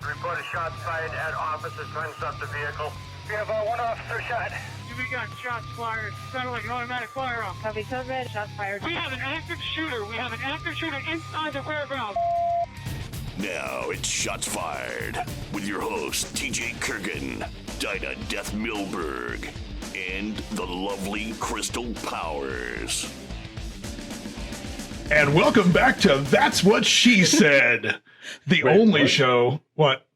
Report a shot fired at officers fenced up the vehicle. We have one officer shot. We got shots fired. Sounded like an automatic firearm. Copy, code red, shots fired. We have an active shooter. We have an active shooter inside the warehouse. Now it's Shots Fired with your hosts TJ Kirgin, Dinah Death Milberg, and the lovely Krystal Powers. And welcome back to That's What She Said, the only show. What?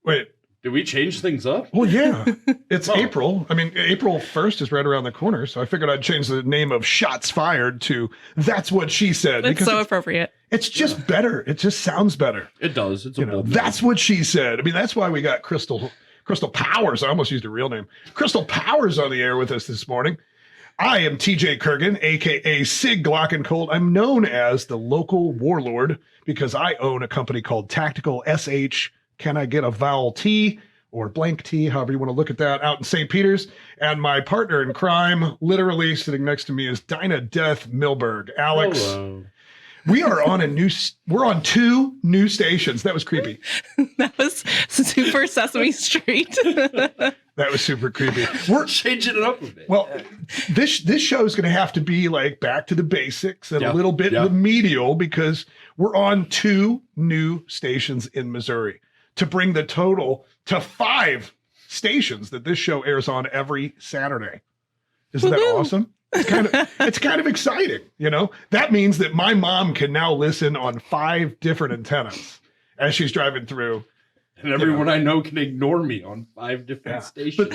Wait. Did we change things up? Well, yeah. It's April. I mean, April 1st is right around the corner, so I figured I'd change the name of Shots Fired to That's What She Said. That's so appropriate. It's just better. It just sounds better. It does. It's a bold name. That's what she said. I mean, that's why we got Krystal Powers. I almost used her real name. Krystal Powers on the air with us this morning. I am TJ Kirgin, a.k.a. Sig Glockencold. I'm known as the local warlord because I own a company called TacticalSht. Can I get a vowel T or blank T, however you want to look at that, out in St. Peter's. And my partner in crime, literally sitting next to me, is Dinah Death Milberg. Alex. Hello. We are on we're on 2 new stations. That was creepy. That was super Sesame Street. That was super creepy. We're changing it up a bit. Well, this show is going to have to be like back to the basics and a little bit remedial because we're on 2 new stations in Missouri to bring the total to 5 stations that this show airs on every Saturday. Isn't that awesome? It's kind of exciting, you know? That means that my mom can now listen on 5 different antennas as she's driving through. And everyone I know can ignore me on 5 different stations.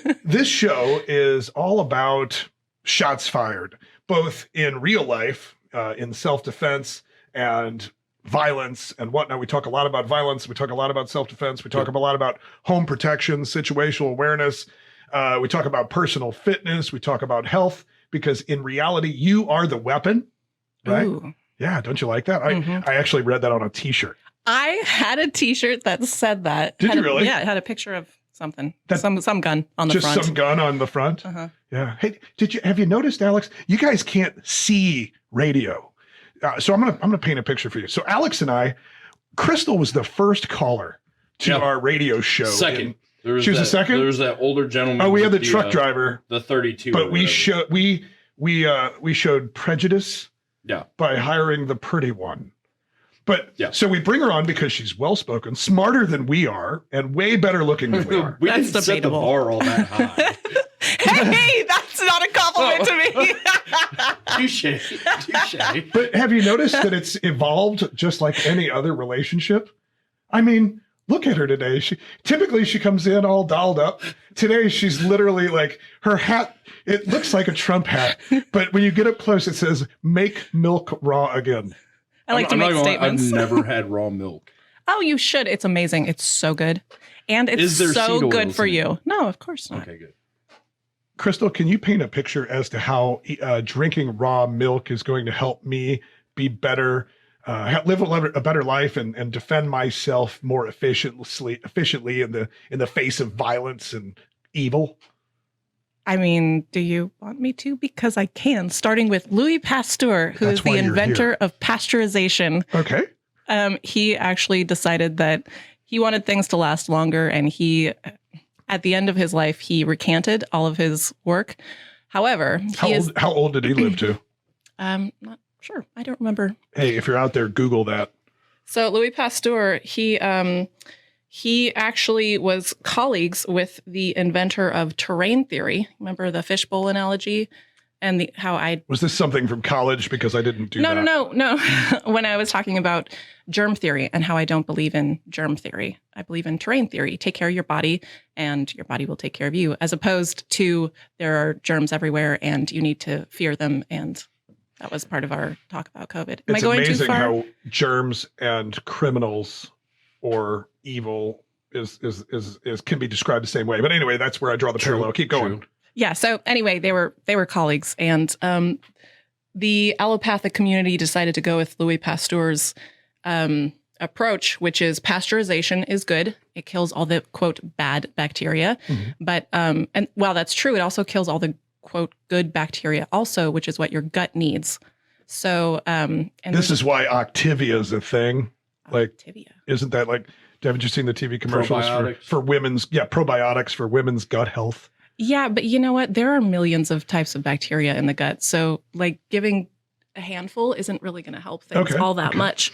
But this show is all about shots fired, both in real life, in self-defense and violence and whatnot. We talk a lot about violence. We talk a lot about self-defense. We talk a lot about home protection, situational awareness. We talk about personal fitness. We talk about health. Because in reality, you are the weapon, right? Ooh. Yeah, don't you like that? I actually read that on a T-shirt. I had a T-shirt that said that. Did you really? Yeah, it had a picture of something, some gun on the front. Just some gun on the front? Uh-huh. Yeah. Hey, have you noticed, Alex? You guys can't see radio. So I'm gonna paint a picture for you. So Alex and I, Krystal was the first caller to our radio show. Second. She was the second? There was that older gentleman. Oh, we had the truck driver. The 32. But we showed prejudice by hiring the pretty one. But so we bring her on because she's well-spoken, smarter than we are, and way better looking than we are. We didn't set the bar all that high. Hey, that's not a compliment to me. Touche. But have you noticed that it's evolved just like any other relationship? I mean, look at her today. She comes in all dolled up. Today, she's literally like her hat. It looks like a Trump hat, but when you get up close, it says "Make milk raw again." I like to make statements. I've never had raw milk. Oh, you should. It's amazing. It's so good, and it's so good for you. No, of course not. Okay, good. Krystal, can you paint a picture as to how drinking raw milk is going to help me be better? Live a better life and defend myself more efficiently in the face of violence and evil. I mean, do you want me to? Because I can, starting with Louis Pasteur, who is the inventor of pasteurization. Okay. He actually decided that he wanted things to last longer, and he, at the end of his life, he recanted all of his work. However, how old did he live to? Not sure. I don't remember. Hey, if you're out there, Google that. So Louis Pasteur, he actually was colleagues with the inventor of terrain theory. Remember the fishbowl analogy? And was this something from college? Because I didn't do that. No. When I was talking about germ theory and how I don't believe in germ theory, I believe in terrain theory. Take care of your body and your body will take care of you, as opposed to there are germs everywhere and you need to fear them. And that was part of our talk about COVID. Am I going too far? It's amazing how germs and criminals or evil can be described the same way. But anyway, that's where I draw the parallel. Keep going. True. Yeah. So anyway, they were colleagues, and the allopathic community decided to go with Louis Pasteur's approach, which is pasteurization is good. It kills all the quote bad bacteria, but and while that's true, it also kills all the quote good bacteria also, which is what your gut needs. So and this is why Activia is a thing. Like, Activia. Isn't that like Haven't you seen the TV commercials Probiotics. for women's, probiotics for women's gut health? Yeah, but you know what? There are millions of types of bacteria in the gut. So like giving a handful isn't really going to help things all that much.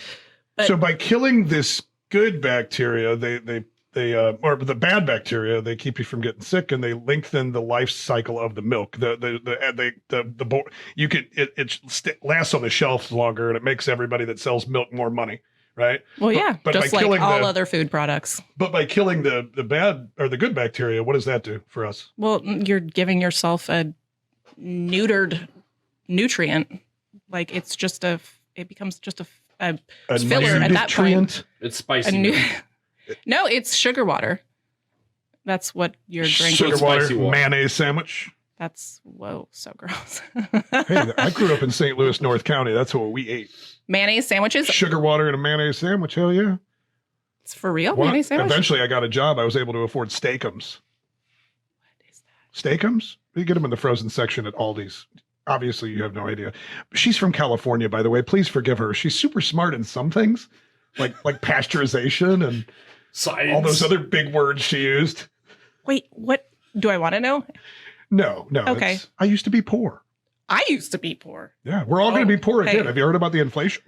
But so by killing this good bacteria, they or the bad bacteria, they keep you from getting sick, and they lengthen the life cycle of the milk. It lasts on the shelves longer, and it makes everybody that sells milk more money, right? Well, yeah, but just by like killing all other food products. But by killing the bad or the good bacteria, what does that do for us? Well, you're giving yourself a neutered nutrient. Like it becomes just a filler at that point. It's spicy. No, it's sugar water. That's what you're drinking. Sugar water, mayonnaise sandwich. That's, so gross. Hey, I grew up in St. Louis, North County. That's what we ate. Mayonnaise sandwiches? Sugar water and a mayonnaise sandwich. Hell yeah. It's for real? Mayonnaise sandwich? Eventually, I got a job. I was able to afford Steakums. What is that? Steakums? You get them in the frozen section at Aldi's. Obviously, you have no idea. She's from California, by the way. Please forgive her. She's super smart in some things, like pasteurization and science. All those other big words she used. Wait, what? Do I want to know? No. Okay. I used to be poor. I used to be poor. Yeah, we're all going to be poor again. Hey. Have you heard about the inflation?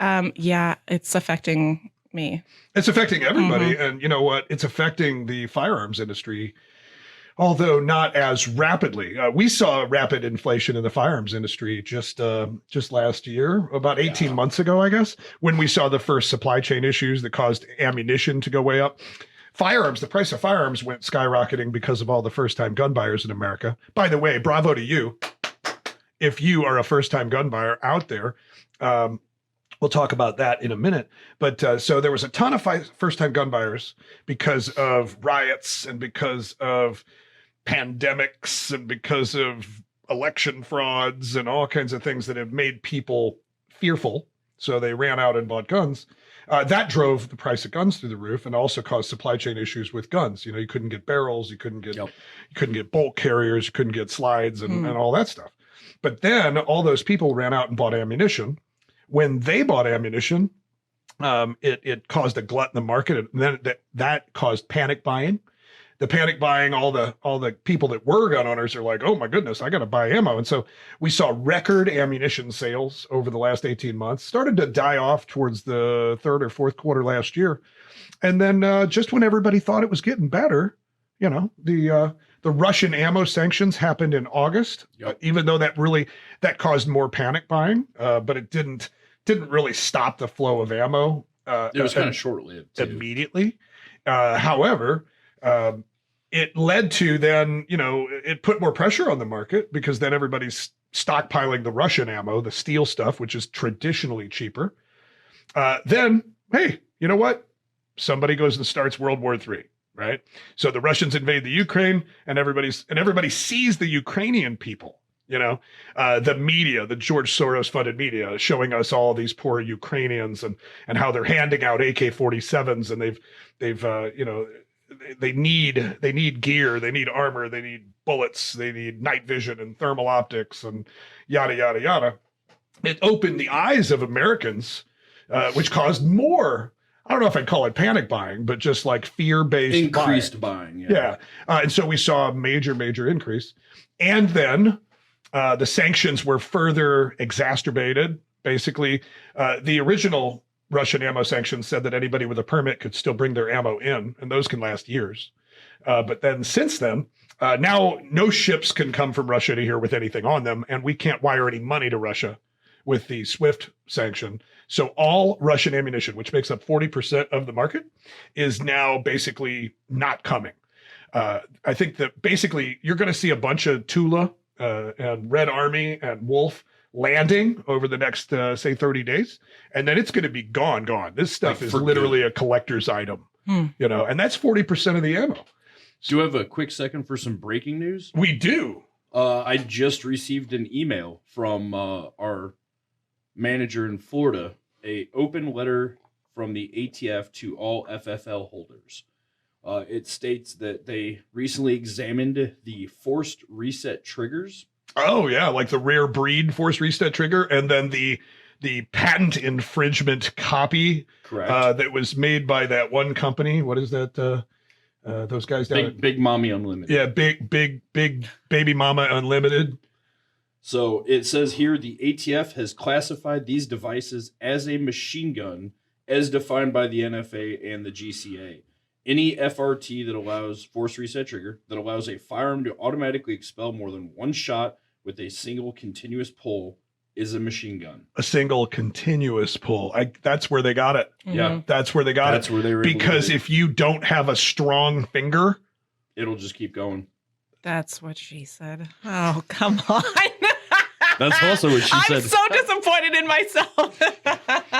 Yeah, it's affecting me. It's affecting everybody. And you know what? It's affecting the firearms industry, although not as rapidly. We saw rapid inflation in the firearms industry just last year, about 18 months ago, I guess, when we saw the first supply chain issues that caused ammunition to go way up. Firearms, the price of firearms went skyrocketing because of all the first-time gun buyers in America. By the way, bravo to you. If you are a first-time gun buyer out there, we'll talk about that in a minute. But so there was a ton of first-time gun buyers because of riots and because of pandemics and because of election frauds and all kinds of things that have made people fearful. So they ran out and bought guns. That drove the price of guns through the roof and also caused supply chain issues with guns. You know, you couldn't get barrels, you couldn't get bolt carriers, you couldn't get slides and all that stuff. But then all those people ran out and bought ammunition. When they bought ammunition, it caused a glut in the market, and then that caused panic buying. The panic buying, all the people that were gun owners are like, oh my goodness, I got to buy ammo. And so we saw record ammunition sales over the last 18 months, started to die off towards the third or fourth quarter last year. And then just when everybody thought it was getting better, you know, the Russian ammo sanctions happened in August, even though that caused more panic buying, but it didn't really stop the flow of ammo. It was kind of short-lived immediately. However, it led to then, you know, it put more pressure on the market because then everybody's stockpiling the Russian ammo, the steel stuff, which is traditionally cheaper. Then, hey, you know what? Somebody goes and starts World War III, right? So the Russians invade the Ukraine, and everybody sees the Ukrainian people. You know, the media, the George Soros funded media, showing us all these poor Ukrainians and how they're handing out AK-47s, and they've you know, they need gear, they need armor, they need bullets, they need night vision and thermal optics and yada yada yada. It opened the eyes of Americans, which caused more. I don't know if I'd call it panic buying, but just like fear-based increased buying. Yeah. And so we saw a major increase, and then. The sanctions were further exacerbated. Basically, the original Russian ammo sanctions said that anybody with a permit could still bring their ammo in, and those can last years. But then since then, now no ships can come from Russia to here with anything on them, and we can't wire any money to Russia with the SWIFT sanction. So all Russian ammunition, which makes up 40% of the market, is now basically not coming. I think that basically you're going to see a bunch of Tula and Red Army and Wolf landing over the next, say, 30 days. And then it's going to be gone. This stuff is literally a collector's item, you know, and that's 40% of the ammo. Do you have a quick second for some breaking news? We do. I just received an email from our manager in Florida, a open letter from the ATF to all FFL holders. It states that they recently examined the forced reset triggers. Oh, yeah, like the rare breed forced reset trigger, and then the the patent infringement copy Correct. that was made by that one company. What is that? Those guys down Big Mommy Unlimited. Yeah, big Baby Mama Unlimited. So it says here the ATF has classified these devices as a machine gun as defined by the NFA and the GCA. Any FRT that allows force reset trigger that allows a firearm to automatically expel more than one shot with a single continuous pull is a machine gun. A single continuous pull. That's where they got it. Yeah. That's where they got it. That's where they were able to because do it. if you don't have a strong finger, It'll just keep going. That's what she said. Oh, come on. That's also what she said. I'm so disappointed in myself.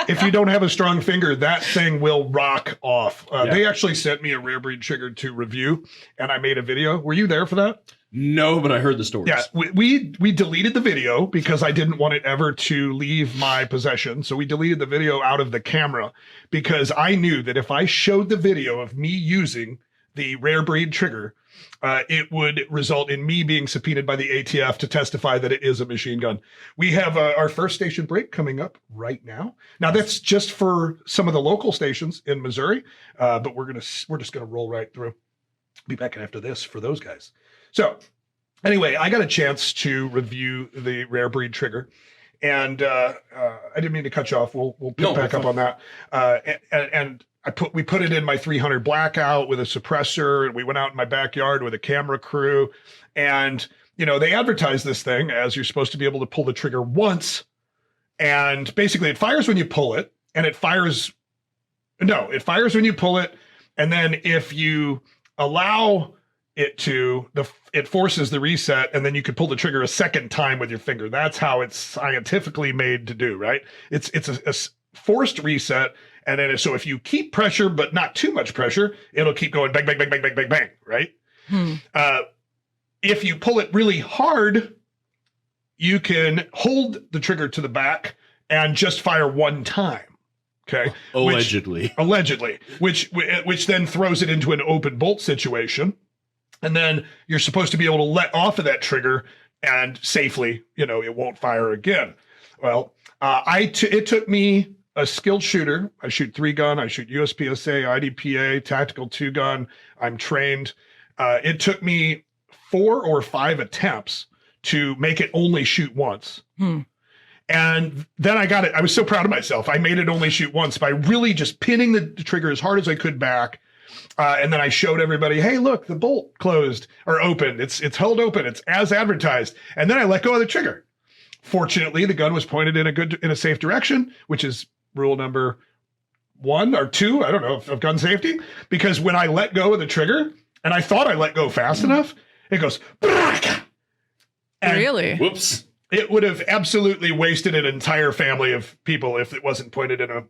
if you don't have a strong finger, that thing will rock off. Yeah. They actually sent me a rare breed trigger to review, and I made a video. Were you there for that? No, but I heard the stories. Yeah, we deleted the video because I didn't want it ever to leave my possession. So we deleted the video out of the camera because I knew that if I showed the video of me using the rare breed trigger, it would result in me being subpoenaed by the ATF to testify that it is a machine gun. We have our first station break coming up right now. Now that's just for some of the local stations in Missouri, but we're just gonna roll right through. Be back after this for those guys. So anyway, I got a chance to review the rare breed trigger, and I didn't mean to cut you off. We'll pick back up on that. And we put it in my 300 blackout with a suppressor, and we went out in my backyard with a camera crew. And, you know, they advertise this thing as you're supposed to be able to pull the trigger once. And basically it fires when you pull it, and it fires when you pull it. And then if you allow it to, it forces the reset, and then you could pull the trigger a second time with your finger. That's how it's scientifically made to do, right? It's a forced reset. And then, so if you keep pressure, but not too much pressure, it'll keep going bang, bang, bang, bang, bang, bang, bang, right? If you pull it really hard, you can hold the trigger to the back and just fire one time. Okay. Allegedly. Which then throws it into an open bolt situation. And then you're supposed to be able to let off of that trigger and safely, it won't fire again. Well, it took me a skilled shooter. I shoot 3-gun. I shoot USPSA, IDPA, tactical 2-gun. I'm trained. It took me 4 or 5 attempts to make it only shoot once. And then I got it. I was so proud of myself. I made it only shoot once by really just pinning the trigger as hard as I could back. And then I showed everybody, hey, look, the bolt closed or opened. It's held open. It's as advertised. And then I let go of the trigger. Fortunately, the gun was pointed in a safe direction, which is rule number 1 or 2, I don't know, of gun safety. Because when I let go of the trigger, and I thought I let go fast enough, it goes, and Really? Whoops. it would have absolutely wasted an entire family of people if it wasn't pointed in a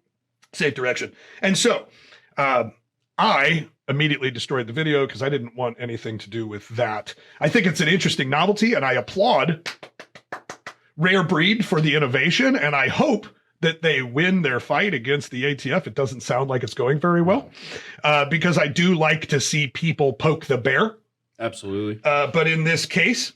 safe direction. And so I immediately destroyed the video because I didn't want anything to do with that. I think it's an interesting novelty, and I applaud Rare Breed for the innovation, and I hope that they win their fight against the ATF. It doesn't sound like it's going very well, because I do like to see people poke the bear. Absolutely. But in this case,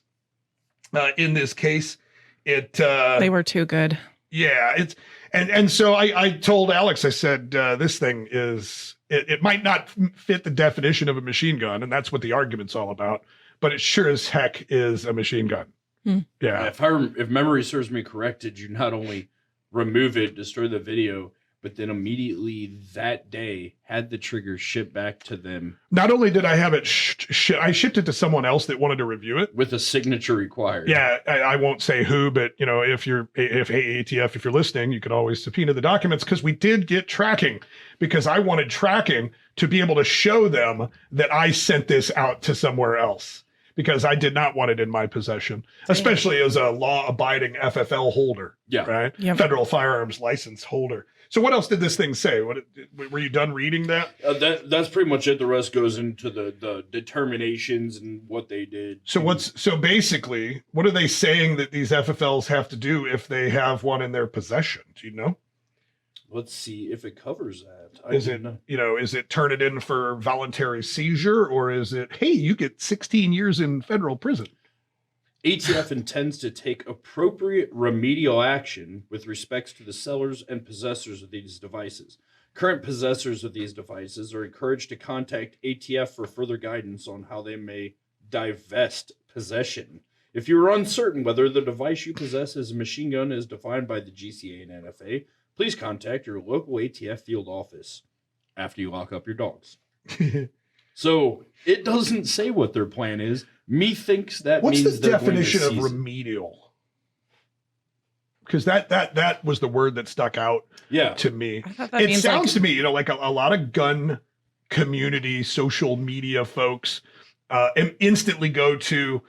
it They were too good. yeah, it's and so I told Alex, I said, this thing is it might not fit the definition of a machine gun, and that's what the argument's all about, but it sure as heck is a machine gun. Yeah. If memory serves me correct, did you not only remove it, destroy the video, but then immediately that day had the trigger shipped back to them? Not only did I have it, I shipped it to someone else that wanted to review it With a signature required. Yeah, I won't say who, but if ATF, if you're listening, you could always subpoena the documents, because we did get tracking, because I wanted tracking to be able to show them that I sent this out to somewhere else, because I did not want it in my possession, especially as a law-abiding FFL holder. Yeah. Right. Yep. Federal firearms license holder. So what else did this thing say? Were you done reading that? That's pretty much it. The rest goes into the determinations and what they did. So basically, what are they saying that these FFLs have to do if they have one in their possession? Do you know? Let's see if it covers that. Is it turn it in for voluntary seizure, or is it, hey, you get 16 years in federal prison? ATF intends to take appropriate remedial action with respects to the sellers and possessors of these devices. Current possessors of these devices are encouraged to contact ATF for further guidance on how they may divest possession. If you are uncertain whether the device you possess is a machine gun as defined by the GCA and NFA, please contact your local ATF field office after you lock up your dogs. So it doesn't say what their plan is. Methinks that What's means the they're going to definition of seize it. remedial? Because that was the word that stuck out Yeah. to me. I thought that It means sounds to me, like a lot of gun community, social media folks instantly go to,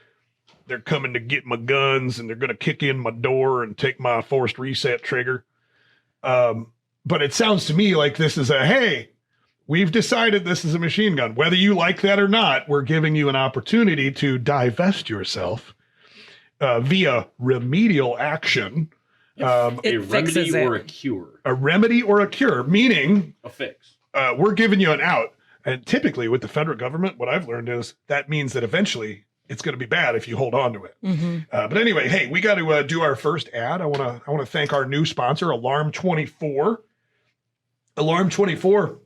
they're coming to get my guns and they're going to kick in my door and take my forced reset trigger. But it sounds to me like this is hey, we've decided this is a machine gun. Whether you like that or not, we're giving you an opportunity to divest yourself via remedial action. a It remedy fixes or it. a cure. A remedy or a cure, meaning A fix. we're giving you an out. And typically with the federal government, what I've learned is that means that eventually it's going to be bad if you hold on to it. But anyway, hey, we got to do our first ad. I want to thank our new sponsor, Alarm 24. Alarm 24.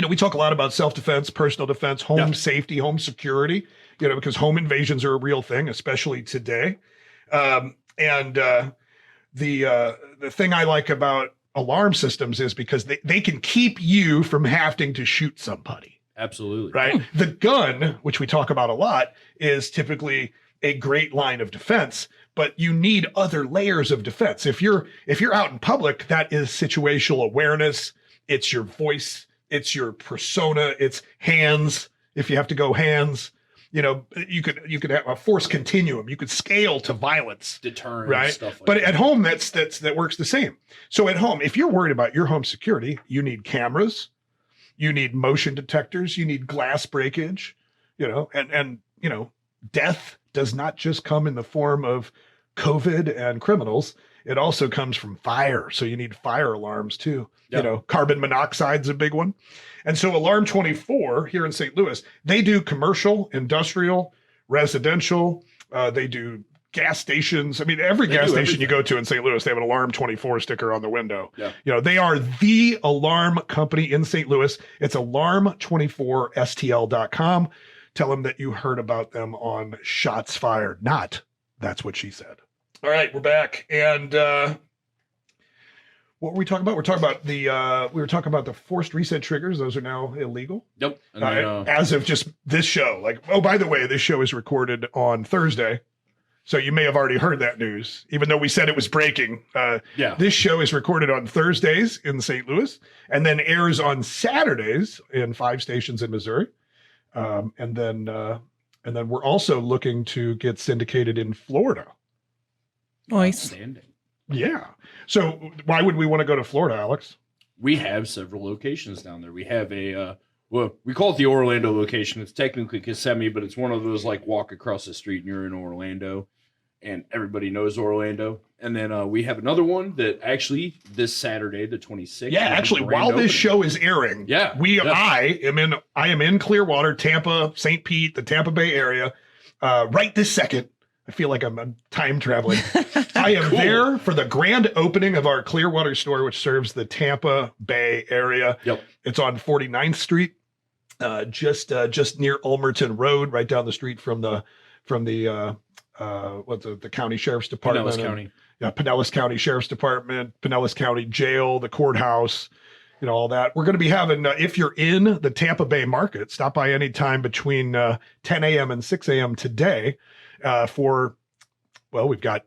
We talk a lot about self-defense, personal defense, home safety, home security. Because home invasions are a real thing, especially today. The thing I like about alarm systems is because they can keep you from having to shoot somebody. Absolutely. Right. The gun, which we talk about a lot, is typically a great line of defense, but you need other layers of defense. If you're out in public, that is situational awareness. It's your voice. It's your persona. It's hands. If you have to go hands, you could have a force continuum. You could scale to violence, Deterrent, right? stuff like But that. at home, that works the same. So at home, if you're worried about your home security, you need cameras. You need motion detectors. You need glass breakage, and death does not just come in the form of COVID and criminals. It also comes from fire. So you need fire alarms too. Yep. Carbon monoxide's a big one. And so Alarm 24 here in St. Louis, they do commercial, industrial, residential. They do gas stations. I mean, every They gas do station you everything. go to in St. Louis, they have an Alarm 24 sticker on the window. Yeah. They are the alarm company in St. Louis. It's alarm24stl.com. Tell them that you heard about them on Shots Fired. Not, that's what she said. All right, we're back. And what were we talking about? We were talking about the forced reset triggers. Those are now illegal. Nope. And then, As of just this show. By the way, this show is recorded on Thursday. So you may have already heard that news, even though we said it was breaking. This show is recorded on Thursdays in St. Louis and then airs on Saturdays in 5 stations in Missouri. And then we're also looking to get syndicated in Florida. Nice. outstanding. Yeah. So why would we want to go to Florida, Alex? We have several locations down there. We have we call it the Orlando location. It's technically Kissimmee, but it's one of those walk across the street and you're in Orlando, and everybody knows Orlando. And then we have another one that actually this Saturday, the 26th. Yeah, actually, while this show is airing, I am in Clearwater, Tampa, St. Pete, the Tampa Bay area, right this second. I feel like I'm time traveling. I am there for the grand opening of our Clearwater store, which serves the Tampa Bay area. Yep. It's on 49th Street, just near Ulmerton Road, right down the street from the county sheriff's department. Pinellas County. Yeah, Pinellas County Sheriff's Department, Pinellas County Jail, the courthouse, all that. We're going to be having, if you're in the Tampa Bay market, stop by any time between 10 a.m. and 6 a.m. today we've got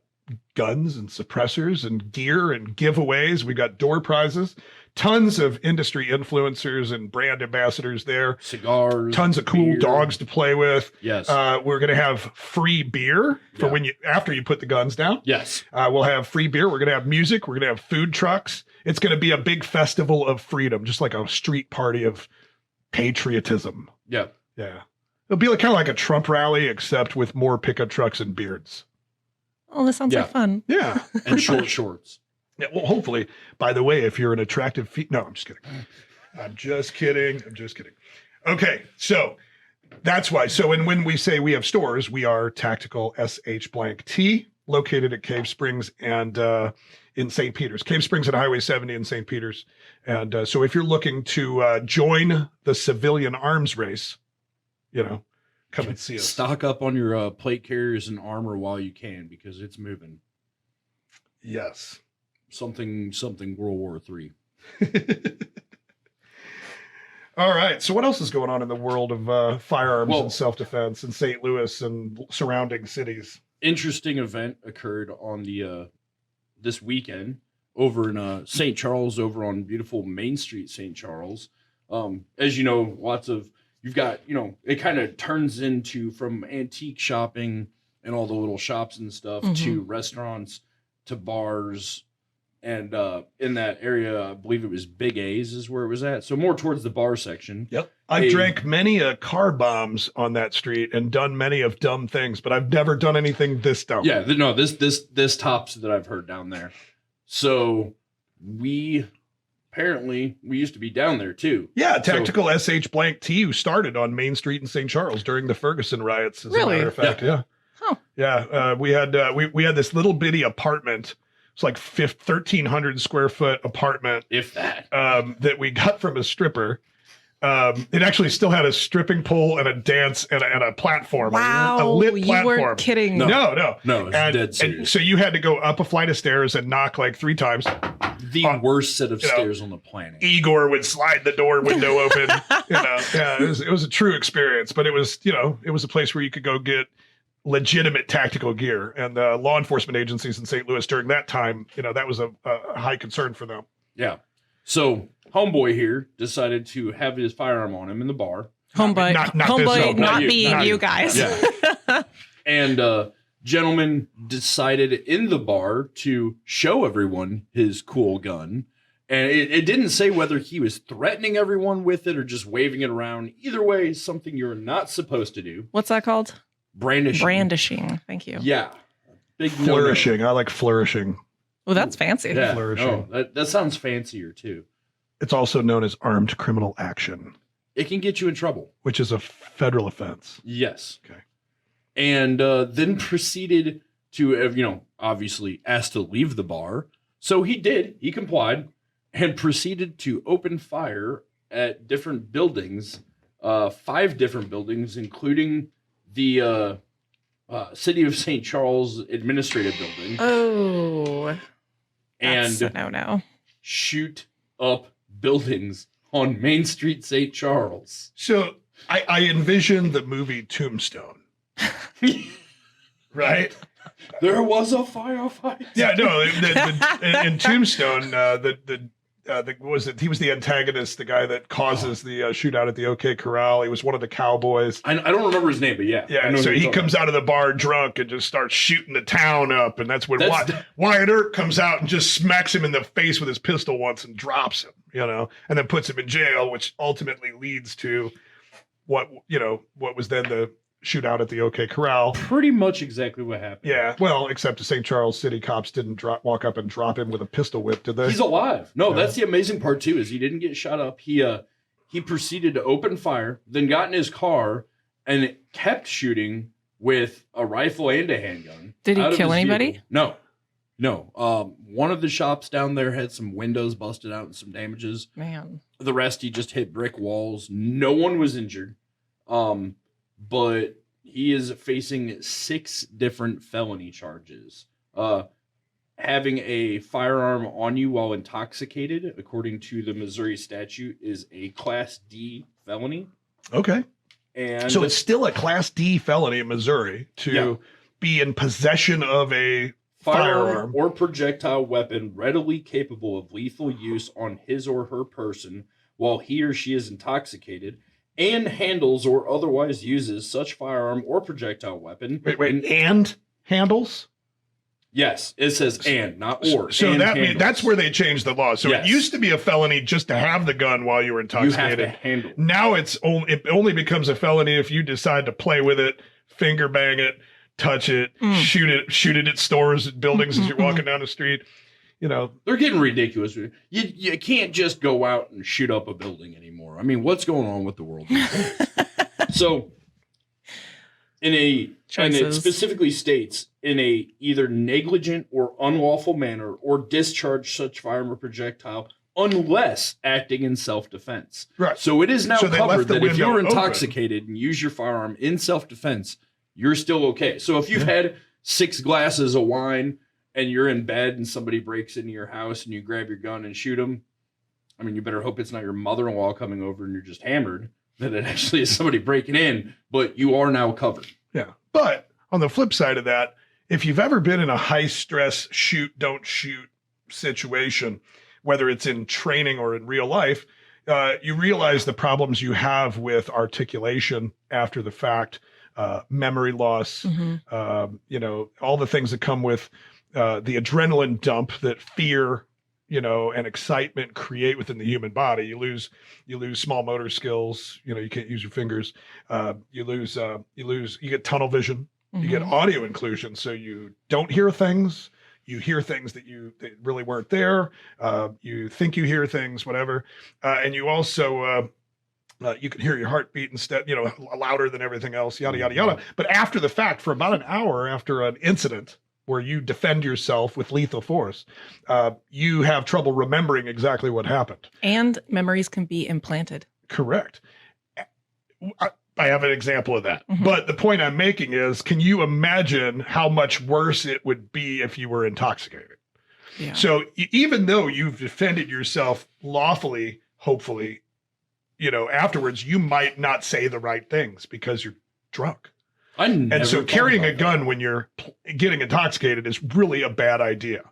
guns and suppressors and gear and giveaways. We got door prizes, tons of industry influencers and brand ambassadors there. Cigars. Tons of cool beer. dogs to play with. Yes. We're going to have free beer for after you put the guns down. Yes. We'll have free beer. We're going to have music. We're going to have food trucks. It's going to be a big festival of freedom, just like a street party of patriotism. Yeah. Yeah. It'll be kind of like a Trump rally, except with more pickup trucks and beards. Oh, this sounds like fun. Yeah. And short shorts. Yeah, well, hopefully, by the way, if you're an attractive no, I'm just kidding. I'm just kidding. Okay, so That's why. So when we say we have stores, we are Tactical SH located at Cave Springs and in St. Peters. Cave Springs and Highway 70 in St. Peters. And so if you're looking to join the civilian arms race, come and see us. Stock up on your plate carriers and armor while you can, because it's moving. Yes. Something World War III. All right. So what else is going on in the world of firearms and self-defense in St. Louis and surrounding cities? Interesting event occurred on the this weekend over in St. Charles, over on beautiful Main Street, St. Charles. As you know, you've got, it kind of turns into from antique shopping and all the little shops and stuff to restaurants to bars. And in that area, I believe it was Big A's is where it was at. So more towards the bar section. Yep. I've drank many car bombs on that street and done many of dumb things, but I've never done anything this dumb. Yeah, no, this tops that I've heard down there. So we used to be down there too. Yeah, Tactical SH.TU started on Main Street in St. Charles during the Ferguson riots, as a matter of fact. Yeah. Huh. Yeah. We had this little bitty apartment. It's like 1,300 square foot apartment. If that. That we got from a stripper. It actually still had a stripping pole and a dance and a platform. Wow. A lit platform. You weren't kidding. No, it's dead serious. And so you had to go up a flight of stairs and knock like 3 times. The worst set of stairs on the planet. Igor would slide the door window open. Yeah, it was a true experience, but it was a place where you could go get legitimate tactical gear, and the law enforcement agencies in St. Louis during that time, that was a high concern for them. Yeah. So homeboy here decided to have his firearm on him in the bar. Homeboy, not being you guys. Yeah. And gentleman decided in the bar to show everyone his cool gun. And it didn't say whether he was threatening everyone with it or just waving it around. Either way, something you're not supposed to do. What's that called? Brandishing. Thank you. Yeah. Big flourishing. I like flourishing. Oh, that's fancy. Yeah. Flourishing. Oh, that sounds fancier too. It's also known as armed criminal action. It can get you in trouble. Which is a federal offense. Yes. Okay. And then proceeded to, obviously asked to leave the bar. So he did. He complied and proceeded to open fire at different buildings, 5 different buildings, including the City of St. Charles Administrative Building. Oh. And no. Shoot up buildings on Main Street, St. Charles. So I envision the movie Tombstone. Right? There was a firefight. Yeah, no. In Tombstone, he was the antagonist, the guy that causes the shootout at the OK Corral. He was one of the cowboys. I don't remember his name, but yeah. Yeah, so he comes out of the bar drunk and just starts shooting the town up. And that's when Wyatt Earp comes out and just smacks him in the face with his pistol once and drops him, and then puts him in jail, which ultimately leads to what was then the shootout at the OK Corral. Pretty much exactly what happened. Yeah, well, except the St. Charles City cops didn't walk up and drop him with a pistol whip, did they? He's alive. No, that's the amazing part too, is he didn't get shot up. He proceeded to open fire, then got in his car and kept shooting with a rifle and a handgun. Did he kill anybody? No. One of the shops down there had some windows busted out and some damages. Man. The rest, he just hit brick walls. No one was injured. But he is facing 6 different felony charges. Having a firearm on you while intoxicated, according to the Missouri statute, is a Class D felony. Okay. And so it's still a Class D felony in Missouri to be in possession of a firearm or projectile weapon readily capable of lethal use on his or her person while he or she is intoxicated, and handles or otherwise uses such firearm or projectile weapon. Wait, and handles? Yes, it says and, not or. So and that means that's where they changed the law. So it used to be a felony just to have the gun while you were intoxicated. You have to handle it. Now it only becomes a felony if you decide to play with it, finger bang it, touch it, shoot it at stores, at buildings as you're walking down the street. They're getting ridiculous. You can't just go out and shoot up a building anymore. I mean, what's going on with the world? So and it Choices. specifically states in a either negligent or unlawful manner or discharge such firearm or projectile unless acting in self-defense. Right. So it is now So they left covered the that if window you're open. intoxicated and use your firearm in self-defense, you're still okay. So if you've had 6 glasses of wine and you're in bed and somebody breaks into your house and you grab your gun and shoot them, I mean, you better hope it's not your mother-in-law coming over and you're just hammered, that it actually is somebody breaking in, but you are now covered. Yeah. But on the flip side of that, if you've ever been in a high stress shoot, don't shoot situation, whether it's in training or in real life, you realize the problems you have with articulation after the fact, memory loss, all the things that come with the adrenaline dump that fear, and excitement create within the human body. You lose small motor skills. You can't use your fingers. You get tunnel vision. You get audio inclusion. So you don't hear things. You hear things that really weren't there. You think you hear things, whatever. And you also, you can hear your heartbeat instead, louder than everything else, yada, yada, yada. But after the fact, for about an hour after an incident where you defend yourself with lethal force, you have trouble remembering exactly what happened. And memories can be implanted. Correct. I have an example of that. But the point I'm making is, can you imagine how much worse it would be if you were intoxicated? Yeah. So even though you've defended yourself lawfully, hopefully, afterwards, you might not say the right things because you're drunk. And so carrying a gun when you're getting intoxicated is really a bad idea.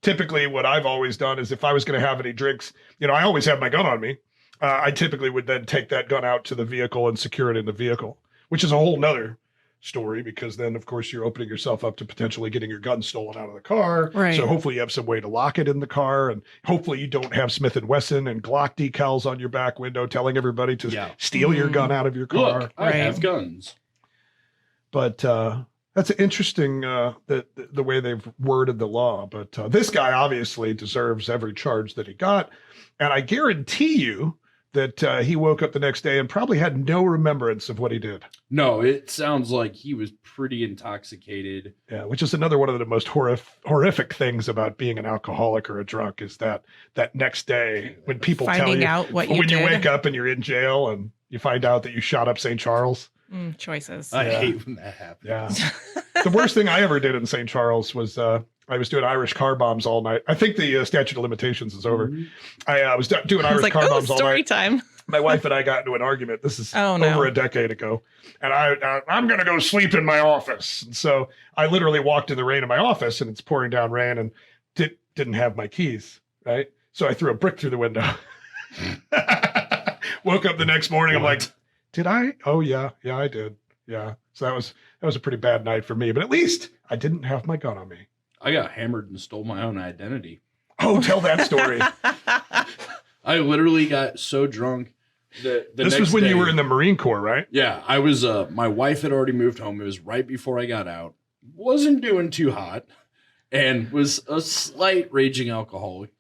Typically what I've always done is if I was going to have any drinks, I always have my gun on me. I typically would then take that gun out to the vehicle and secure it in the vehicle, which is a whole nother story, because then of course you're opening yourself up to potentially getting your gun stolen out of the car. Right. So hopefully you have some way to lock it in the car, and hopefully you don't have Smith & Wesson and Glock decals on your back window telling everybody to steal your gun out of your car. Look, I have guns. But that's interesting, the way they've worded the law. But this guy obviously deserves every charge that he got. And I guarantee you that he woke up the next day and probably had no remembrance of what he did. No, it sounds like he was pretty intoxicated. Yeah, which is another one of the most horrific things about being an alcoholic or a drunk, is that next day when people Finding tell you, out what you when did. you wake up and you're in jail and you find out that you shot up St. Charles. Choices. I hate when that happens. Yeah. The worst thing I ever did in St. Charles was I was doing Irish car bombs all night. I think the statute of limitations is over. I was doing Irish car bombs all story night. Time. My wife and I got into an argument. This is Oh, no. over a decade ago. And I'm going to go sleep in my office. And so I literally walked in the rain in my office, and it's pouring down rain, and didn't have my keys, right? So I threw a brick through the window. Woke up the next morning. I'm like, did I? Oh, yeah. Yeah, I did. Yeah. So that was a pretty bad night for me. But at least I didn't have my gun on me. I got hammered and stole my own identity. Oh, tell that story. I literally got so drunk that this was when you were in the Marine Corps, right? Yeah, I was. My wife had already moved home. It was right before I got out. Wasn't doing too hot, and was a slight raging alcoholic.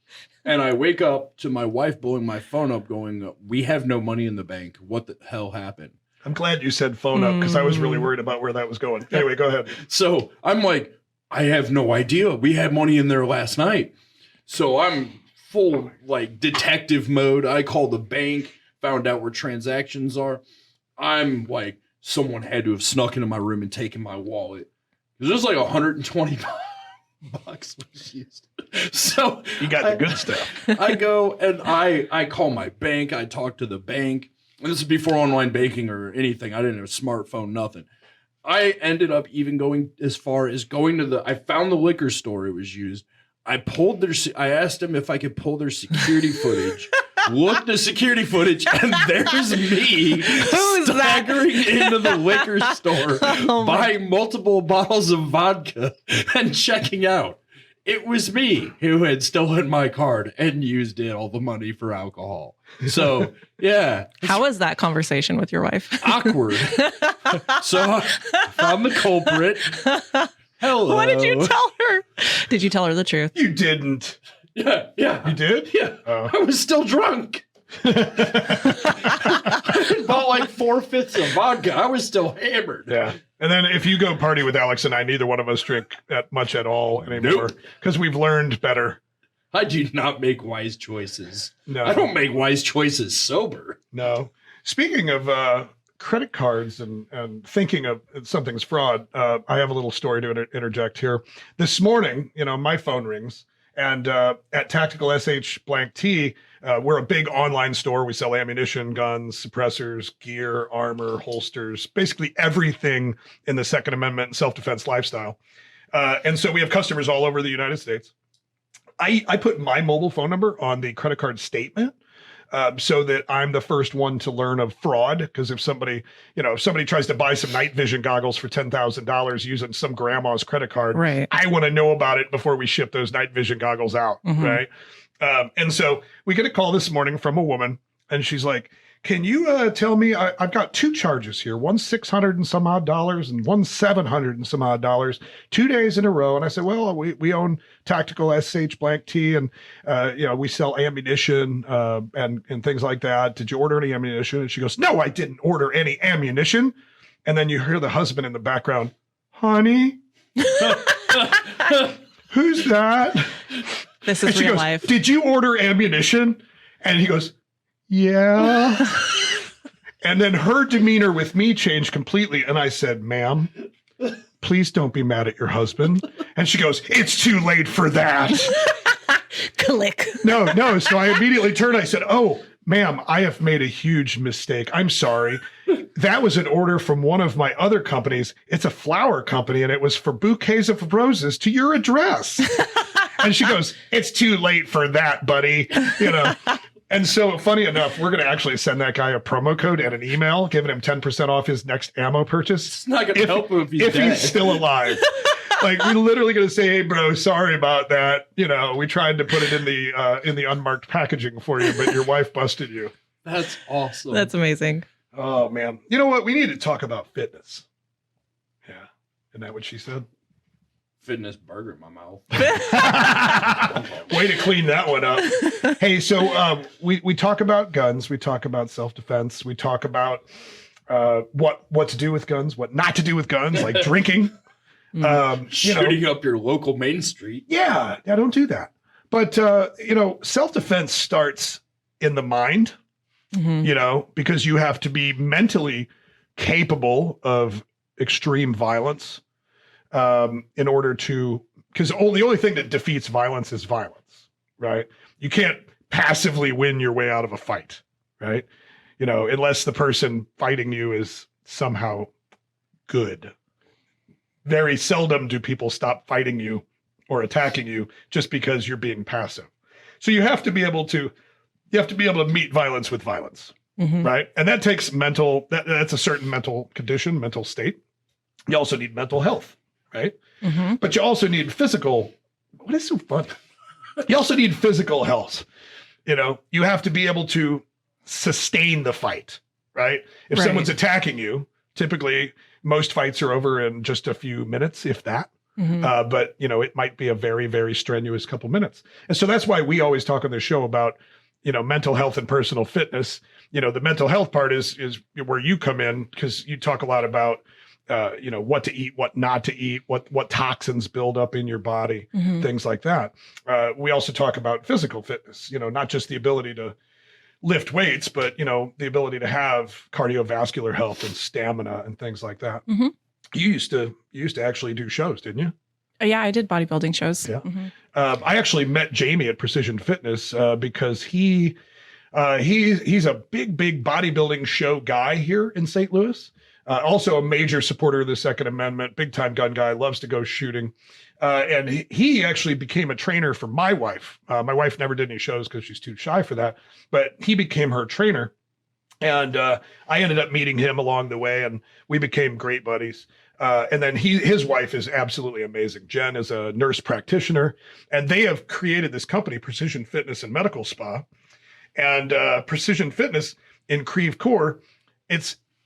And I wake up to my wife blowing my phone up, going, "We have no money in the bank. What the hell happened?" I'm glad you said phone up, because I was really worried about where that was going. Anyway, go ahead. So I'm like, I have no idea. We had money in there last night. So I'm full like detective mode. I call the bank, found out where transactions are. I'm like, someone had to have snuck into my room and taken my wallet. There's like 120 bucks was used. So You got the good stuff. I go and I call my bank. I talk to the bank. And this is before online banking or anything. I didn't have a smartphone, nothing. I ended up even going as far as going to I found the liquor store it was used. I asked them if I could pull their security footage. Looked the security footage, and there's me staggering into the liquor store, buying multiple bottles of vodka and checking out. It was me who had stolen my card and used all the money for alcohol. So, yeah. How was that conversation with your wife? Awkward. So I found the culprit. Hello. What did you tell her? Did you tell her the truth? You didn't. Yeah. You did? Yeah. Oh. I was still drunk. About like 4/5 of vodka. I was still hammered. Yeah. And then if you go party with Alex and I, neither one of us drink much at all anymore because we've learned better. I do not make wise choices. No. I don't make wise choices sober. No. Speaking of credit cards and thinking of something's fraud, I have a little story to interject here. This morning, my phone rings, and at TacticalSht.T, we're a big online store. We sell ammunition, guns, suppressors, gear, armor, holsters, basically everything in the Second Amendment and self-defense lifestyle. And so we have customers all over the United States. I put my mobile phone number on the credit card statement so that I'm the first one to learn of fraud. Because if somebody tries to buy some night vision goggles for $10,000 using some grandma's credit card, Right. I want to know about it before we ship those night vision goggles out, right? And so we get a call this morning from a woman, and she's like, can you tell me, I've got two charges here, one $600 and some odd dollars and one $700 and some odd dollars, 2 days in a row. And I said, well, we own TacticalSht.T, and we sell ammunition and things like that. Did you order any ammunition? And she goes, no, I didn't order any ammunition. And then you hear the husband in the background, honey, who's that? This is And she real goes, life. did you order ammunition? And he goes, yeah. And then her demeanor with me changed completely. And I said, ma'am, please don't be mad at your husband. And she goes, it's too late for that. Click. No. So I immediately turned. I said, oh, ma'am, I have made a huge mistake. I'm sorry. That was an order from one of my other companies. It's a flower company, and it was for bouquets of roses to your address. And she goes, it's too late for that, buddy. And so, funny enough, we're going to actually send that guy a promo code and an email, giving him 10% off his next ammo purchase. It's not going to help him if he's dead. He's still alive. Like, we're literally going to say, hey, bro, sorry about that. We tried to put it in the unmarked packaging for you, but your wife busted you. That's awesome. That's amazing. Oh, man. You know what? We need to talk about fitness. Yeah. Isn't that what she said? Fitness burger in my mouth. Way to clean that one up. Hey, so we talk about guns. We talk about self-defense. We talk about what to do with guns, what not to do with guns, like drinking. Shooting up your local main street. Yeah, don't do that. But, self-defense starts in the mind, because you have to be mentally capable of extreme violence. In order to, because the only thing that defeats violence is violence, right? You can't passively win your way out of a fight, right? Unless the person fighting you is somehow good. Very seldom do people stop fighting you or attacking you just because you're being passive. So you have to be able to meet violence with violence, right? And that takes that's a certain mental condition, mental state. You also need mental health. Right. But you also need physical. What is so fun? You also need physical health. You have to be able to sustain the fight. Right. If someone's attacking you, typically most fights are over in just a few minutes, if that. But, it might be a very, very strenuous couple minutes. And so that's why we always talk on the show about, mental health and personal fitness. The mental health part is where you come in, because you talk a lot about what to eat, what not to eat, what toxins build up in your body, things like that. We also talk about physical fitness, not just the ability to lift weights, but, the ability to have cardiovascular health and stamina and things like that. You used to actually do shows, didn't you? Yeah, I did bodybuilding shows. Yeah. I actually met Jamie at Precision Fitness because he's a big bodybuilding show guy here in St. Louis. Also a major supporter of the Second Amendment, big time gun guy, loves to go shooting. And he actually became a trainer for my wife. My wife never did any shows because she's too shy for that, but he became her trainer. And I ended up meeting him along the way, and we became great buddies. And then his wife is absolutely amazing. Jen is a nurse practitioner, and they have created this company, Precision Fitness and Medical Spa. And Precision Fitness in Creve Coeur,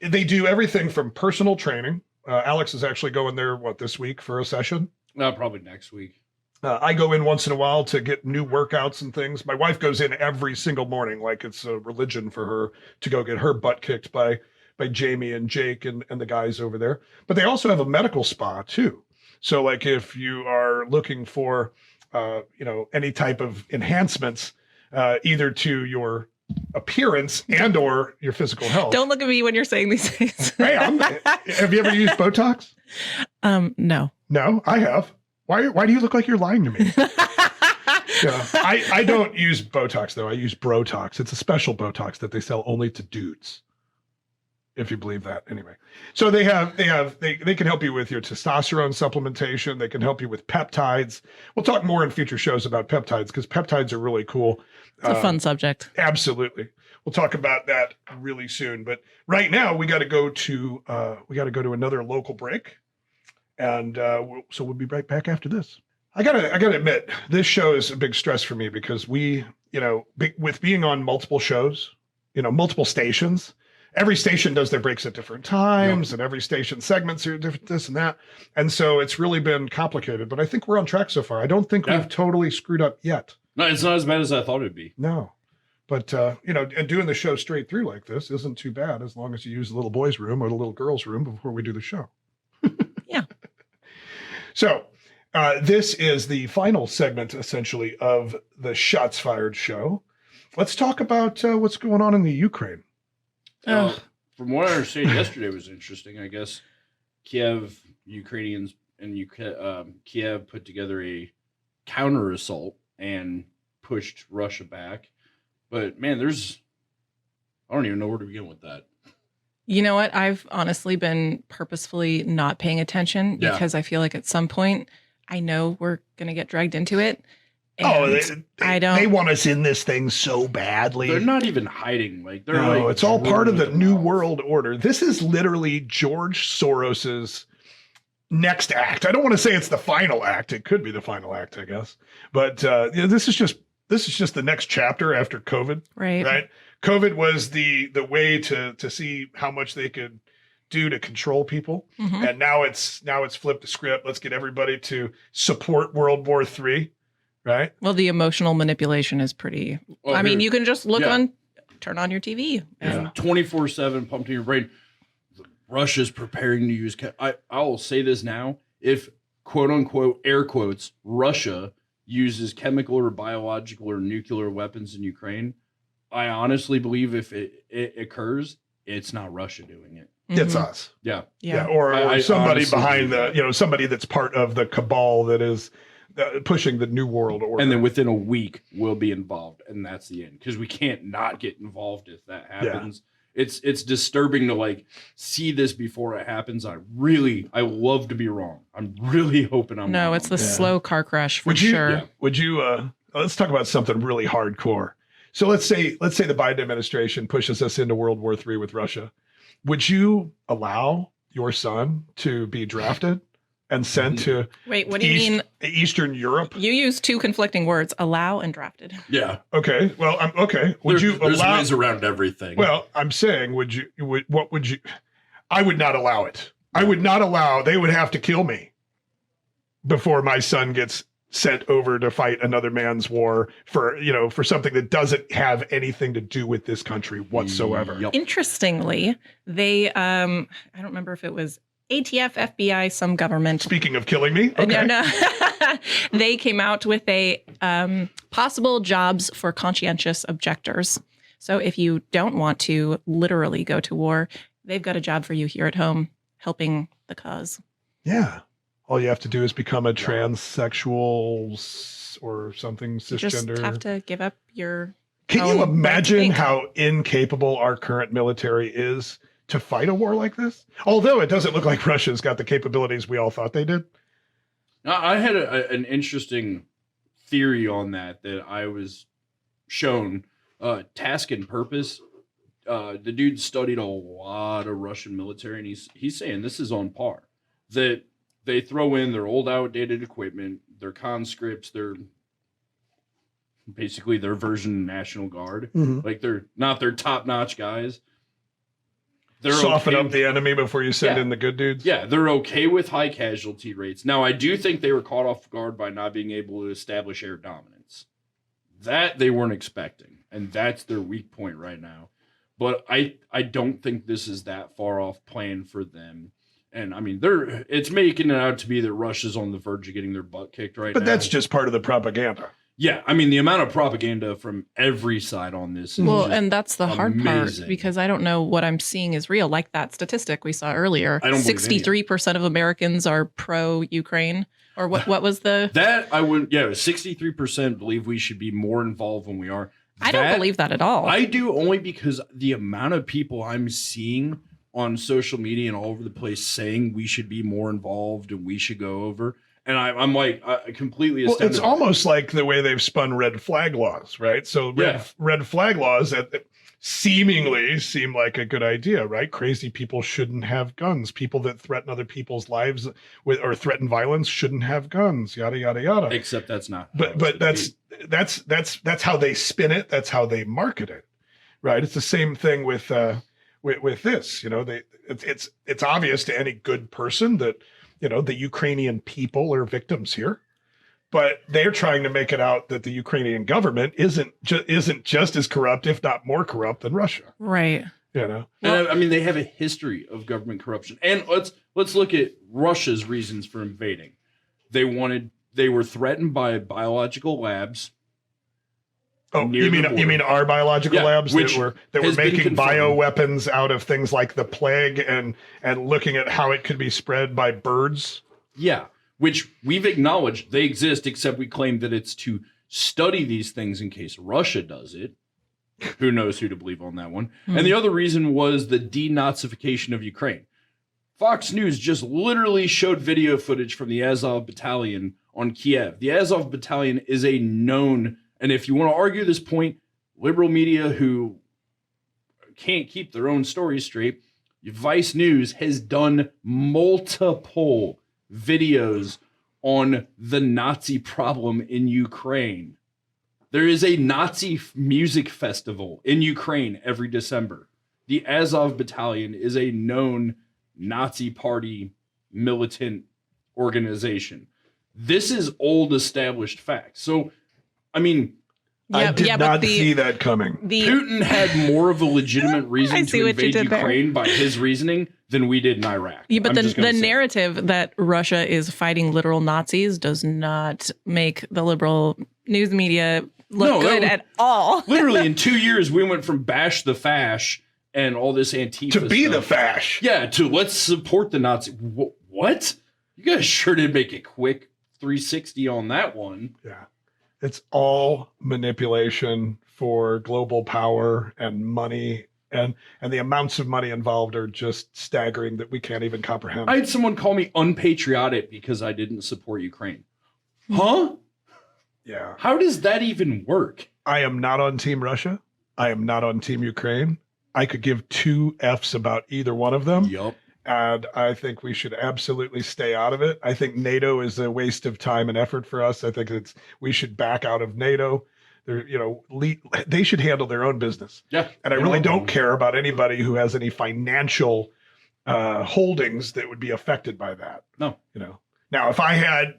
they do everything from personal training. Alex is actually going there, this week for a session? No, probably next week. I go in once in a while to get new workouts and things. My wife goes in every single morning, like it's a religion for her to go get her butt kicked by Jamie and Jake and the guys over there. But they also have a medical spa too. So like if you are looking for, any type of enhancements, either to your appearance and or your physical health. Don't look at me when you're saying these things. Hey, have you ever used Botox? No. No, I have. Why do you look like you're lying to me? Yeah, I don't use Botox though. I use Brotox. It's a special Botox that they sell only to dudes. If you believe that, anyway. So they can help you with your testosterone supplementation. They can help you with peptides. We'll talk more in future shows about peptides because peptides are really cool. It's a fun subject. Absolutely. We'll talk about that really soon. But right now we got to go to another local break, and so we'll be right back after this. I gotta admit, this show is a big stress for me because with being on multiple shows, multiple stations. Every station does their breaks at different times, and every station segments are different, this and that. And so it's really been complicated, but I think we're on track so far. I don't think we've totally screwed up yet. No, it's not as bad as I thought it'd be. No, but and doing the show straight through like this isn't too bad as long as you use the little boys' room or the little girls' room before we do the show. Yeah. So this is the final segment, essentially, of the Shots Fired show. Let's talk about what's going on in the Ukraine. From what I understand, yesterday was interesting. I guess Ukrainians and Kiev put together a counter assault and pushed Russia back. But man, I don't even know where to begin with that. You know what? I've honestly been purposefully not paying attention because I feel like at some point I know we're going to get dragged into it. They want us in this thing so badly. They're not even hiding. It's all part of the New World Order. This is literally George Soros's next act. I don't want to say it's the final act. It could be the final act, I guess. But this is just the next chapter after COVID. Right. COVID was the way to see how much they could do to control people, and now it's flipped the script. Let's get everybody to support World War III. Right. Well, the emotional manipulation is pretty. I mean, you can just turn on your TV. And 24/7 pumped in your brain. Russia's preparing to use. I'll say this now: if quote unquote air quotes Russia uses chemical or biological or nuclear weapons in Ukraine, I honestly believe if it occurs, it's not Russia doing it. It's us. Yeah. Or somebody behind somebody that's part of the cabal that is pushing the New World Order. And then within a week we'll be involved, and that's the end, because we can't not get involved if that happens. It's disturbing to see this before it happens. I love to be wrong. I'm really hoping I'm wrong. It's the slow car crash for sure. Would you let's talk about something really hardcore. So let's say the Biden administration pushes us into World War III with Russia. Would you allow your son to be drafted and sent to what do you mean Eastern Europe? You use two conflicting words, allow and drafted. Yeah. Okay. Well, okay. There's ways around everything. Well, I'm saying, I would not allow it. I would not allow, they would have to kill me before my son gets sent over to fight another man's war for something that doesn't have anything to do with this country whatsoever. Yep. Interestingly, they, I don't remember if it was ATF, FBI, some government. Speaking of killing me? Okay. No. They came out with a possible jobs for conscientious objectors. So if you don't want to literally go to war, they've got a job for you here at home helping the cause. Yeah. All you have to do is become a transsexual or something, cisgender. You just have to give up your Can you imagine how incapable our current military is to fight a war like this? Although it doesn't look like Russia's got the capabilities we all thought they did. Now, I had an interesting theory on that I was shown. Task and Purpose. The dude studied a lot of Russian military, and he's saying this is on par. That they throw in their old outdated equipment, their conscripts, their basically their version of National Guard. Mm-hmm. Like they're not their top-notch guys. Soften okay up the enemy before you send Yeah. in the good dudes. Yeah, they're okay with high casualty rates. Now, I do think they were caught off guard by not being able to establish air dominance. That they weren't expecting, and that's their weak point right now. But I don't think this is that far off plan for them. And I mean, it's making it out to be that Russia's on the verge of getting their butt kicked right now. But that's just part of the propaganda. Yeah, I mean, the amount of propaganda from every side on this is Well, just and that's the hard part amazing. because I don't know what I'm seeing is real. Like that statistic we saw earlier, I don't believe any of it. 63% of Americans are pro-Ukraine. Or what was the? That I would, 63% believe we should be more involved when we are. I don't believe that at all. I do, only because the amount of people I'm seeing on social media and all over the place saying we should be more involved and we should go over. And I'm like, I completely Well, astounded. it's almost like the way they've spun red flag laws, right? So red flag laws that seemingly seem like a good idea, right? Crazy people shouldn't have guns. People that threaten other people's lives or threaten violence shouldn't have guns. Yada yada yada. Except that's not. But that's how they spin it. That's how they market it, right? It's the same thing with this. You know, it's obvious to any good person that, you know, the Ukrainian people are victims here, but they're trying to make it out that the Ukrainian government isn't just as corrupt, if not more corrupt, than Russia. Right. You know, And I mean, they have a history of government corruption. And let's look at Russia's reasons for invading. They were threatened by biological labs. oh, you mean our biological labs which that were has been making confirmed. bioweapons out of things like the plague and looking at how it could be spread by birds? Yeah, which we've acknowledged they exist, except we claim that it's to study these things in case Russia does it. Who knows who to believe on that one. And the other reason was the denazification of Ukraine. Fox News just literally showed video footage from the Azov Battalion on Kiev. The Azov Battalion is a known, and if you want to argue this point, liberal media who can't keep their own stories straight, Vice News has done multiple videos on the Nazi problem in Ukraine. There is a Nazi music festival in Ukraine every December. The Azov Battalion is a known Nazi party militant organization. This is old established fact. So, I mean, I did not see that coming. Putin had more of a legitimate I reason see to what you invade did there. Ukraine by his reasoning than we did in Iraq. Yeah, but I'm just the gonna say. narrative that Russia is fighting literal Nazis does not make the liberal news media look No, good at all. Literally, in 2 years, we went from bash the fash and all this Antifa To be stuff. the fash. Yeah, to let's support the Nazi. What? You guys sure did make a quick 360 on that one. Yeah. It's all manipulation for global power and money, and the amounts of money involved are just staggering that we can't even comprehend. I had someone call me unpatriotic because I didn't support Ukraine. Huh? Yeah. How does that even work? I am not on Team Russia. I am not on Team Ukraine. I could give two F's about either one of them. Yup. And I think we should absolutely stay out of it. I think NATO is a waste of time and effort for us. I think we should back out of NATO. They should handle their own business. Yeah. And I really don't care about anybody who has any financial holdings that would be affected by that. No. Now, if I had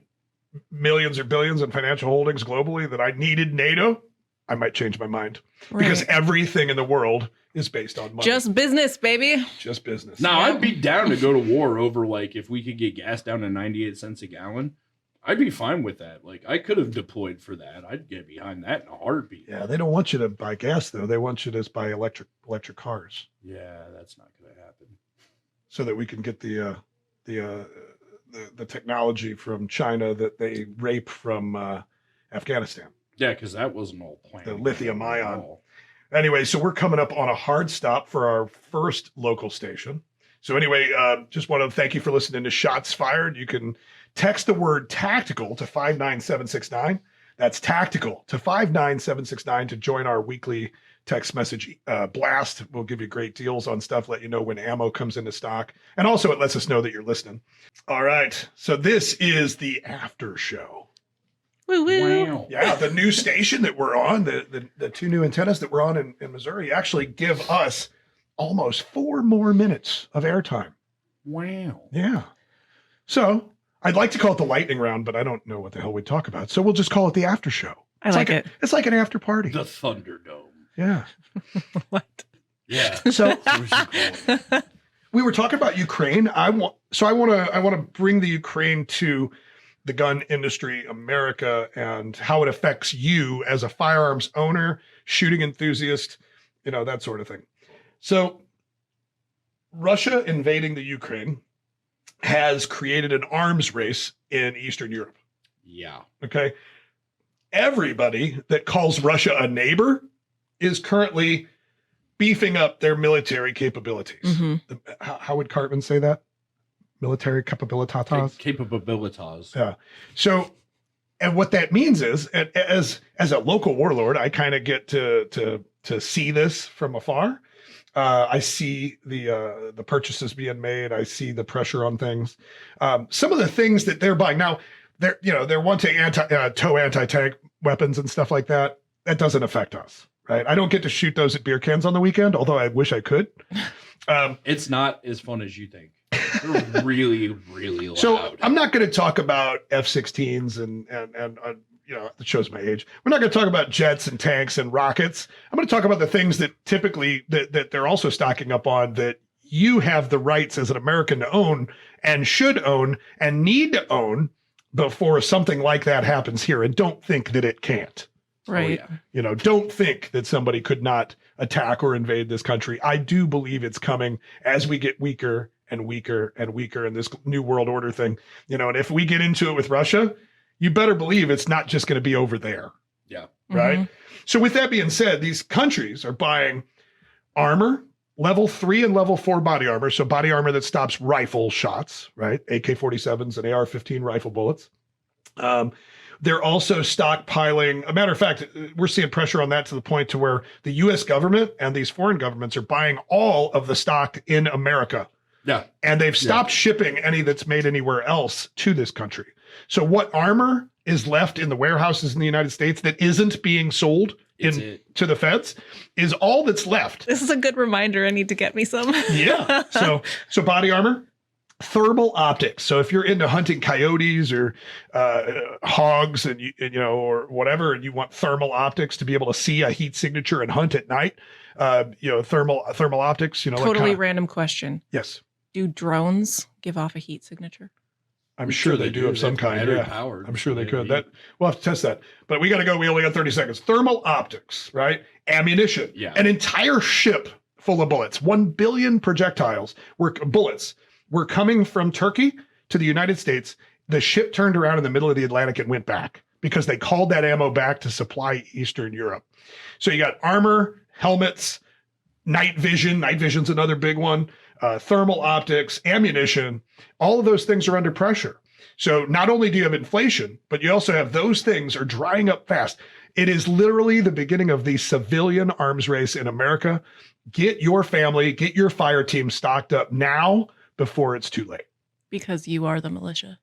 millions or billions in financial holdings globally that I needed NATO, I might change my mind because everything in the world is based on money. Just business, baby. Just business. Now, I'd be down to go to war over, like, if we could get gas down to 98 cents a gallon. I'd be fine with that. Like, I could have deployed for that. I'd get behind that in a heartbeat. Yeah, they don't want you to buy gas, though. They want you to buy electric cars Yeah, that's not going to happen. so that we can get the technology from China that they rape from Afghanistan. Yeah, because that wasn't all planned. The lithium at ion. all. Anyway, so we're coming up on a hard stop for our first local station. So anyway, just want to thank you for listening to Shots Fired. You can text the word tactical to 59769. That's tactical to 59769 to join our weekly text message blast. We'll give you great deals on stuff, let you know when ammo comes into stock. And also it lets us know that you're listening. All right. So this is the after show. Woo woo. Wow. Yeah, the new station that we're on, the two new antennas that we're on in Missouri actually give us almost 4 more minutes of airtime. Wow. Yeah. So I'd like to call it the lightning round, but I don't know what the hell we talk about. So we'll just call it the after show. I like it. It's like an after party. The Thunderdome. Yeah. What? Yeah. So What should we call it? we were talking about Ukraine. I want to bring the Ukraine to the gun industry, America, and how it affects you as a firearms owner, shooting enthusiast, that sort of thing. So Russia invading the Ukraine has created an arms race in Eastern Europe. Yeah. Okay. Everybody that calls Russia a neighbor is currently beefing up their military capabilities. Mm-hmm. How would Cartman say that? Military capabilitas? Capabilitas. Yeah. So, and what that means is, as a local warlord, I kind of get to see this from afar. I see the purchases being made. I see the pressure on things. Some of the things that they're buying now, they're wanting anti-tank weapons and stuff like that. That doesn't affect us, right? I don't get to shoot those at beer cans on the weekend, although I wish I could. It's not as fun as you think. They're really, really loud. So I'm not going to talk about F-16s and it shows my age. We're not going to talk about jets and tanks and rockets. I'm going to talk about the things that typically that they're also stocking up on that you have the rights as an American to own and should own and need to own before something like that happens here. And don't think that it can't. Right. Oh, yeah. Don't think that somebody could not attack or invade this country. I do believe it's coming as we get weaker and weaker and weaker in this new world order thing. And if we get into it with Russia, you better believe it's not just going to be over there. Yeah. Right. Mhm. So with that being said, these countries are buying armor, level 3 and level 4 body armor. So body armor that stops rifle shots, right? AK-47s and AR-15 rifle bullets. They're also stockpiling. A matter of fact, we're seeing pressure on that to the point to where the U.S. government and these foreign governments are buying all of the stock in America. Yeah. And they've stopped shipping any that's made anywhere else to this country. So what armor is left in the warehouses in the United States that isn't being sold to the feds is all that's left. This is a good reminder. I need to get me some. Yeah. So body armor, thermal optics. So if you're into hunting coyotes or hogs and or whatever, and you want thermal optics to be able to see a heat signature and hunt at night, thermal optics. Totally random question. Yes. Do drones give off a heat signature? I'm sure they do of some kind. Yeah. Powered. I'm sure they could. We'll have to test that. But we got to go. We only got 30 seconds. Thermal optics, right? Ammunition. Yeah. An entire ship full of bullets. 1 billion projectiles were coming from Turkey to the United States. The ship turned around in the middle of the Atlantic and went back because they called that ammo back to supply Eastern Europe. So you got armor, helmets, night vision. Night vision's another big one. Thermal optics, ammunition, all of those things are under pressure. So not only do you have inflation, but you also have those things are drying up fast. It is literally the beginning of the civilian arms race in America. Get your family, get your fire team stocked up now before it's too late. Because you are the militia.